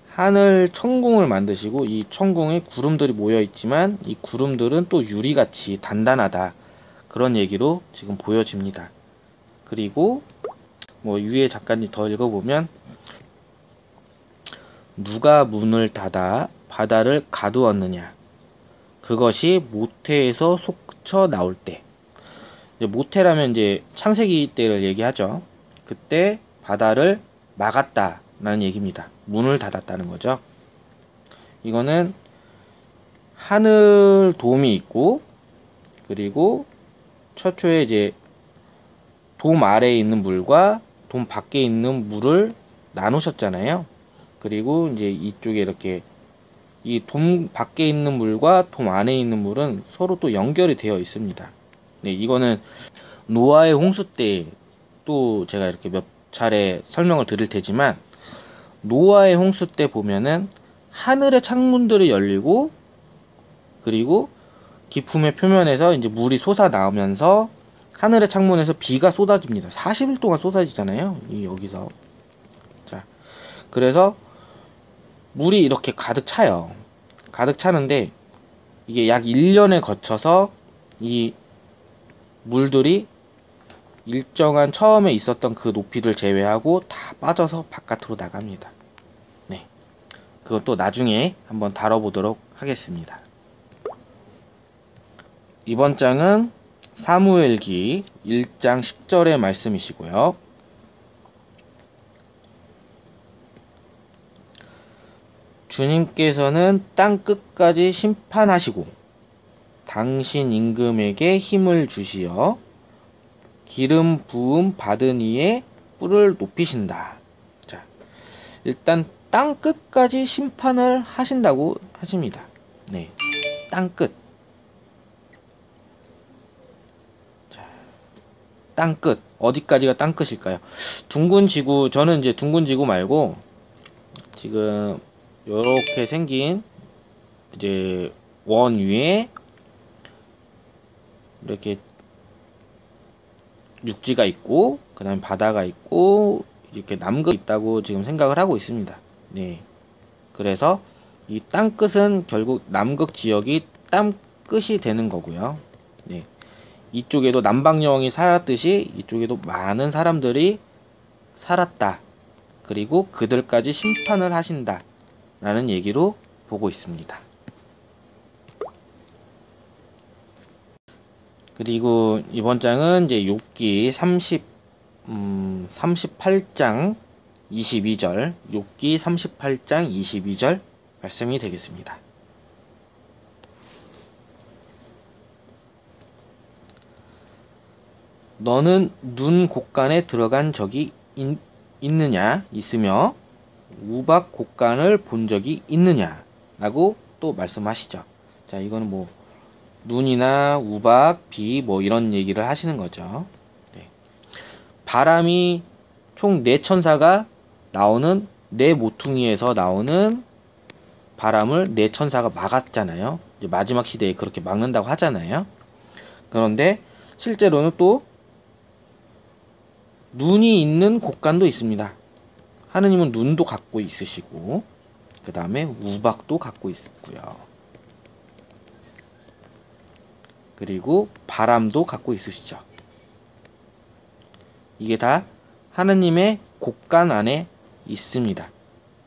하늘 천궁을 만드시고 이 천궁에 구름들이 모여 있지만 이 구름들은 또 유리같이 단단하다. 그런 얘기로 지금 보여집니다. 그리고 뭐 위에 잠깐 더 읽어보면 누가 문을 닫아 바다를 가두었느냐. 그것이 모태에서 솟쳐 나올 때. 모태라면 이제 창세기 때를 얘기하죠. 그때 바다를 막았다라는 얘기입니다. 문을 닫았다는 거죠. 이거는 하늘 돔이 있고 그리고 최초에 이제 돔 아래에 있는 물과 돔 밖에 있는 물을 나누셨잖아요. 그리고 이제 이쪽에 이렇게 이 돔 밖에 있는 물과 돔 안에 있는 물은 서로 또 연결이 되어 있습니다. 네, 이거는 노아의 홍수 때 또 제가 이렇게 몇 차례 설명을 드릴 테지만 노아의 홍수 때 보면은 하늘의 창문들이 열리고 그리고 기품의 표면에서 이제 물이 솟아 나오면서 하늘의 창문에서 비가 쏟아집니다. 40일 동안 쏟아지잖아요. 여기서. 자, 그래서 물이 이렇게 가득 차요. 가득 차는데 이게 약 1년에 거쳐서 이 물들이 일정한 처음에 있었던 그 높이를 제외하고 다 빠져서 바깥으로 나갑니다. 네, 그것도 나중에 한번 다뤄보도록 하겠습니다. 이번 장은 사무엘기 1장 10절의 말씀이시고요. 주님께서는 땅 끝까지 심판하시고 당신 임금에게 힘을 주시어 기름 부음 받은 이의 뿔을 높이신다. 자, 일단 땅 끝까지 심판을 하신다고 하십니다. 네, 땅 끝. 자, 땅 끝. 어디까지가 땅 끝일까요? 둥근 지구, 저는 이제 둥근 지구 말고 지금 요렇게 생긴 이제 원 위에 이렇게 육지가 있고 그 다음에 바다가 있고 이렇게 남극이 있다고 지금 생각을 하고 있습니다. 네. 그래서 이 땅끝은 결국 남극 지역이 땅끝이 되는 거고요. 네. 이쪽에도 남방여왕이 살았듯이 이쪽에도 많은 사람들이 살았다. 그리고 그들까지 심판을 하신다. 라는 얘기로 보고 있습니다. 그리고 이번 장은 이제 욥기 38장 22절, 욥기 38장 22절 말씀이 되겠습니다. 너는 눈 곳간에 들어간 적이 있으며 우박 곳간을 본 적이 있느냐 라고 또 말씀하시죠. 자, 이거는 뭐 눈이나 우박, 비 뭐 이런 얘기를 하시는 거죠. 네. 바람이 총 4천사가 나오는 네 모퉁이에서 나오는 바람을 4천사가 막았잖아요. 이제 마지막 시대에 그렇게 막는다고 하잖아요. 그런데 실제로는 또 눈이 있는 곳간도 있습니다. 하느님은 눈도 갖고 있으시고 그 다음에 우박도 갖고 있고요. 그리고 바람도 갖고 있으시죠. 이게 다 하느님의 곳간 안에 있습니다.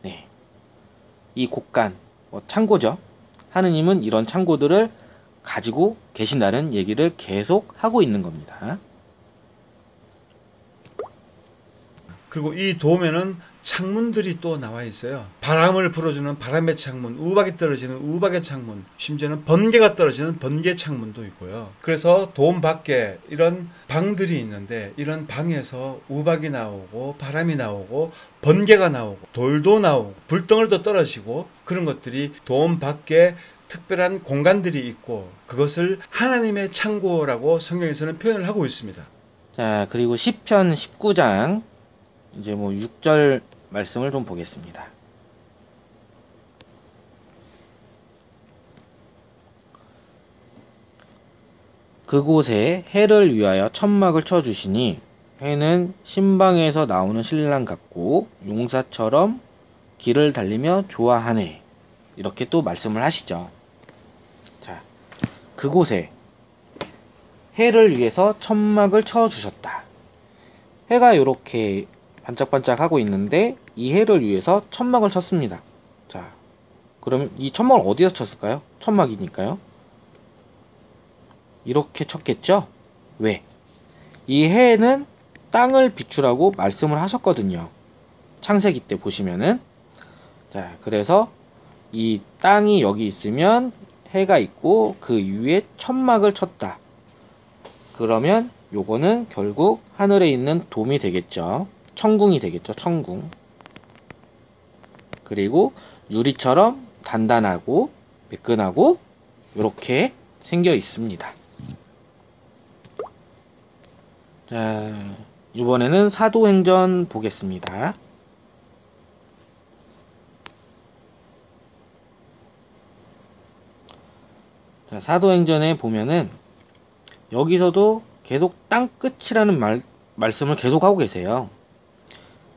네. 이 곳간, 창고죠. 하느님은 이런 창고들을 가지고 계신다는 얘기를 계속 하고 있는 겁니다. 그리고 이 돔에는 창문들이 또 나와 있어요. 바람을 불어주는 바람의 창문, 우박이 떨어지는 우박의 창문, 심지어는 번개가 떨어지는 번개 창문도 있고요. 그래서 돔 밖에 이런 방들이 있는데 이런 방에서 우박이 나오고 바람이 나오고 번개가 나오고 돌도 나오고 불덩어리도 떨어지고 그런 것들이 돔 밖에 특별한 공간들이 있고 그것을 하나님의 창고라고 성경에서는 표현을 하고 있습니다. 자, 그리고 시편 19장 이제 뭐 6절 말씀을 좀 보겠습니다. 그곳에 해를 위하여 천막을 쳐주시니 해는 신방에서 나오는 신랑 같고 용사처럼 길을 달리며 좋아하네. 이렇게 또 말씀을 하시죠. 자, 그곳에 해를 위해서 천막을 쳐주셨다. 해가 이렇게 반짝반짝 하고 있는데 이 해를 위해서 천막을 쳤습니다. 자, 그럼 이 천막을 어디서 쳤을까요? 천막이니까요. 이렇게 쳤겠죠? 왜? 이 해는 땅을 비추라고 말씀을 하셨거든요. 창세기 때 보시면은. 자, 그래서 이 땅이 여기 있으면 해가 있고 그 위에 천막을 쳤다. 그러면 요거는 결국 하늘에 있는 돔이 되겠죠. 천궁이 되겠죠. 천궁. 그리고 유리처럼 단단하고 매끈하고 이렇게 생겨 있습니다. 자, 이번에는 사도행전 보겠습니다. 자, 사도행전에 보면은 여기서도 계속 땅끝이라는 말씀을 계속 하고 계세요.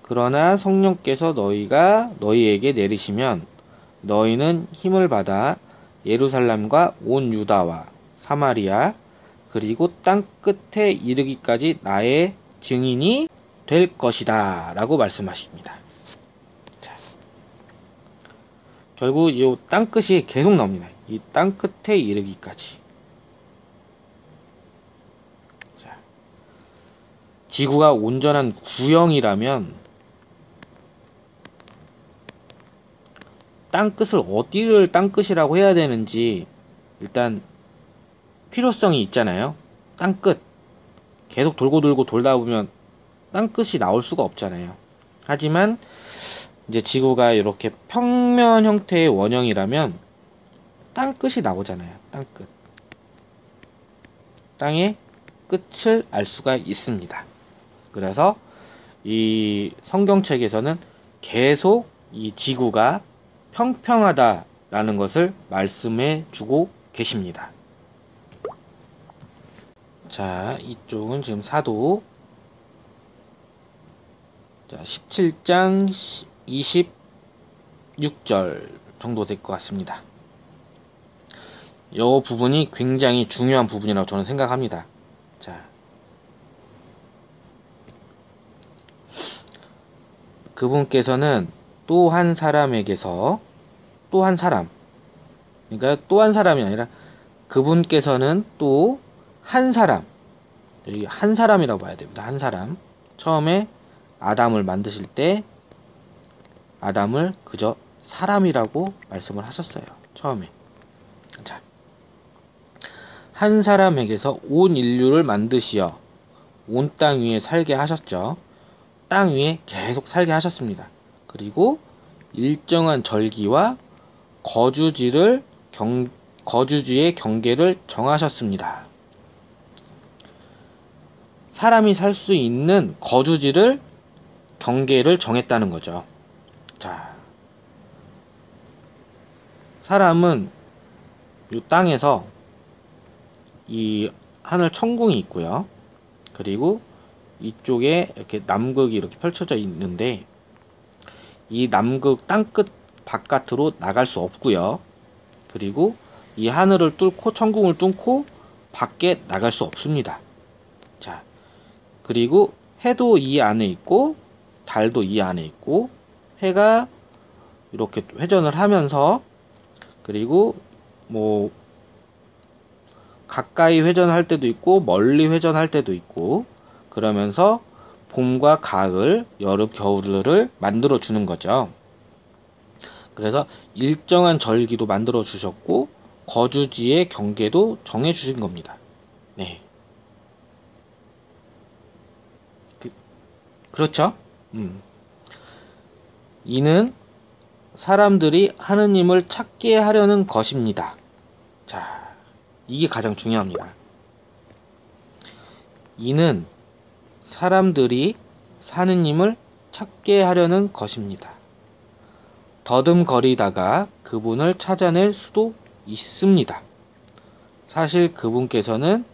그러나 성령께서 너희에게 내리시면 너희는 힘을 받아 예루살렘과 온 유다와 사마리아 그리고 땅끝에 이르기까지 나의 증인이 될 것이다 라고 말씀하십니다. 자, 결국 이 땅끝이 계속 나옵니다. 이 땅끝에 이르기까지. 자, 지구가 온전한 구형이라면 땅끝을 어디를 땅끝이라고 해야 되는지 일단 필요성이 있잖아요. 땅끝 계속 돌고 돌다 보면 땅끝이 나올 수가 없잖아요. 하지만 이제 지구가 이렇게 평면 형태의 원형이라면 땅끝이 나오잖아요. 땅끝. 땅의 끝을 알 수가 있습니다. 그래서 이 성경책에서는 계속 이 지구가 평평하다라는 것을 말씀해 주고 계십니다. 자, 이쪽은 지금 사도. 자, 17장 26절 정도 될 것 같습니다. 이 부분이 굉장히 중요한 부분이라고 저는 생각합니다. 자, 그분께서는 또 한 사람에게서 또 한 사람, 그러니까 또 한 사람이 아니라 그분께서는 또 한 사람, 여기 한 사람이라고 봐야 됩니다. 한 사람. 처음에 아담을 만드실 때 아담을 그저 사람이라고 말씀을 하셨어요. 처음에. 자, 한 사람에게서 온 인류를 만드시어 온 땅 위에 살게 하셨죠. 땅 위에 계속 살게 하셨습니다. 그리고 일정한 절기와 거주지의 경계를 정하셨습니다. 사람이 살 수 있는 거주지를 경계를 정했다는 거죠. 자, 사람은 이 땅에서 이 하늘 천궁이 있고요. 그리고 이쪽에 이렇게 남극이 이렇게 펼쳐져 있는데 이 남극 땅끝 바깥으로 나갈 수 없고요. 그리고 이 하늘을 뚫고 천궁을 뚫고 밖에 나갈 수 없습니다. 자, 그리고 해도 이 안에 있고 달도 이 안에 있고 해가 이렇게 회전을 하면서 그리고 뭐 가까이 회전할 때도 있고 멀리 회전할 때도 있고 그러면서 봄과 가을, 여름, 겨울을 만들어 주는 거죠. 그래서 일정한 절기도 만들어 주셨고 거주지의 경계도 정해 주신 겁니다. 네. 그렇죠? 이는 사람들이 하느님을 찾게 하려는 것입니다. 자, 이게 가장 중요합니다. 이는 사람들이 하느님을 찾게 하려는 것입니다. 더듬거리다가 그분을 찾아낼 수도 있습니다. 사실 그분께서는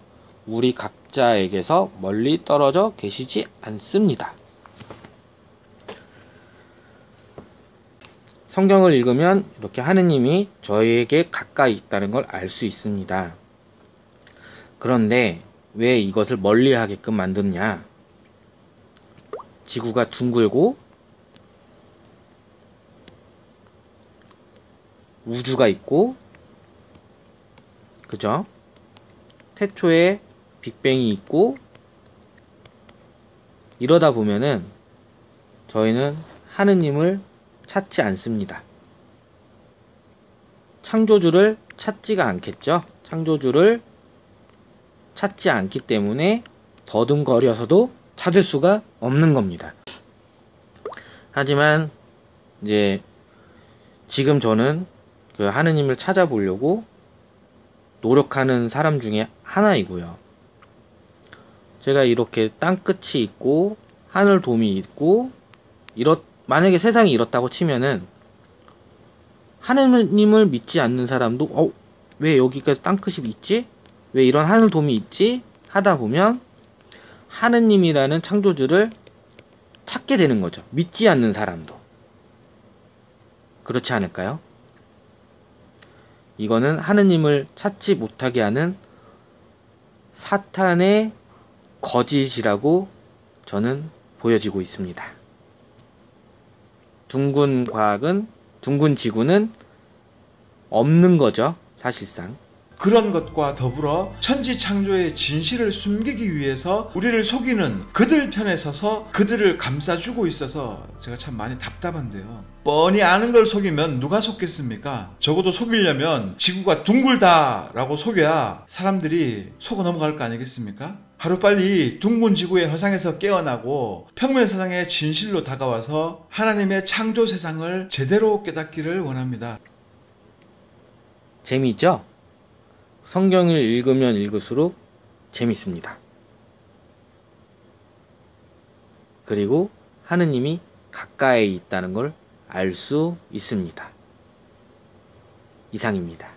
우리 각자에게서 멀리 떨어져 계시지 않습니다. 성경을 읽으면 이렇게 하느님이 저희에게 가까이 있다는 걸 알 수 있습니다. 그런데 왜 이것을 멀리 하게끔 만드냐? 지구가 둥글고 우주가 있고 그죠? 태초에 빅뱅이 있고 이러다 보면은 저희는 하느님을 찾지 않습니다. 창조주를 찾지가 않겠죠? 창조주를 찾지 않기 때문에 더듬거려서도 찾을 수가 없는 겁니다. 하지만 이제 지금 저는 그 하느님을 찾아보려고 노력하는 사람 중에 하나이고요. 제가 이렇게 땅끝이 있고 하늘 돔이 있고 만약에 세상이 이렇다고 치면은 하느님을 믿지 않는 사람도 왜 여기까지 땅끝이 있지? 왜 이런 하늘 돔이 있지? 하다 보면 하느님이라는 창조주를 찾게 되는 거죠. 믿지 않는 사람도. 그렇지 않을까요? 이거는 하느님을 찾지 못하게 하는 사탄의 거짓이라고 저는 보여지고 있습니다. 둥근 지구는 없는 거죠, 사실상. 그런 것과 더불어 천지창조의 진실을 숨기기 위해서 우리를 속이는 그들 편에 서서 그들을 감싸주고 있어서 제가 참 많이 답답한데요. 뻔히 아는 걸 속이면 누가 속겠습니까? 적어도 속이려면 지구가 둥글다라고 속여야 사람들이 속아 넘어갈 거 아니겠습니까? 하루빨리 둥근 지구의 허상에서 깨어나고 평면 세상의 진실로 다가와서 하나님의 창조 세상을 제대로 깨닫기를 원합니다. 재미있죠? 성경을 읽으면 읽을수록 재밌습니다. 그리고 하느님이 가까이 있다는 걸 알 수 있습니다. 이상입니다.